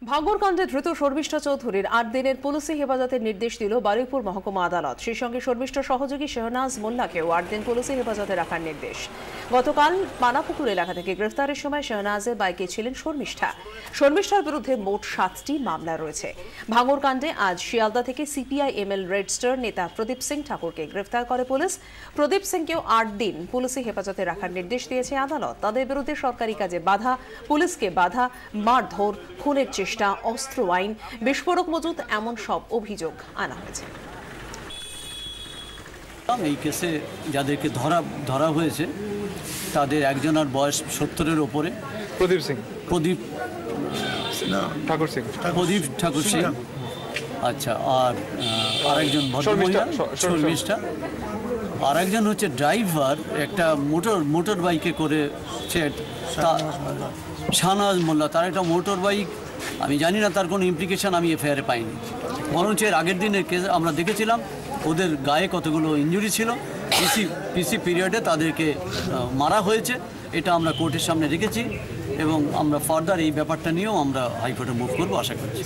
ভাঙড়কাণ্ডে ধৃত শর্মিষ্ঠা চৌধুরীর ৮ দিনের পুলিশি হেফাজতের নির্দেশ দিল বারুইপুর মহকুমা আদালত। সেই সঙ্গে শর্মিষ্ঠা সহযোগী শেহনাজ মোল্লাকেও ৮ দিন পুলিশি হেফাজতে রাখার নির্দেশ। গতকাল পানাপুকুর এলাকা থেকে গ্রেফতারের সময় শেহনাজের বাইকে ছিলেন শর্মিষ্ঠার বিরুদ্ধে মোট 7টি মামলা রয়েছে। ভাঙড়কাণ্ডে আজ শিয়ালদা থেকে সিপিআই-এমএল রেড স্টার নেতা প্রদীপ সিং ঠাকুরকে গ্রেফতার করে পুলিশ। প্রদীপ সিংকেও ৮ দিন পুলিশি হেফাজতে রাখার নির্দেশ দিয়েছে আদালত। তাদের বিরুদ্ধে সরকারি কাজে বাধা, পুলিশকে বাধা, মারধর, খুনের চেষ্টা, অস্ত্র আইন, বিস্ফোরক মজুত এমন সব অভিযোগ আনা হয়েছে। এই কেসে যাদেরকে ধরা হয়েছে তাদের একজনের বয়স 70-এর ওপরে, প্রদীপ ঠাকুর সিং, আচ্ছা, আর আরেকজন ভদ্রমহিলা শর্মিষ্ঠা, আর একজন হচ্ছে ড্রাইভার, একটা মোটর বাইকে করে শাহনাজ মোল্লা, তার একটা মোটর বাইক। আমি জানি না তার কোনো ইমপ্লিকেশন আমি এফআইআরে পাইনি, বরঞ্চ এর আগের দিনের কেস আমরা দেখেছিলাম ওদের গায়ে কতগুলো ইনজুরি ছিল, পিসি পিরিয়ডে তাদেরকে মারা হয়েছে। এটা আমরা কোর্টের সামনে রেখেছি এবং আমরা ফার্দার এই ব্যাপারটা নিয়েও আমরা হাইকোর্টে মুভ করবো আশা করছি।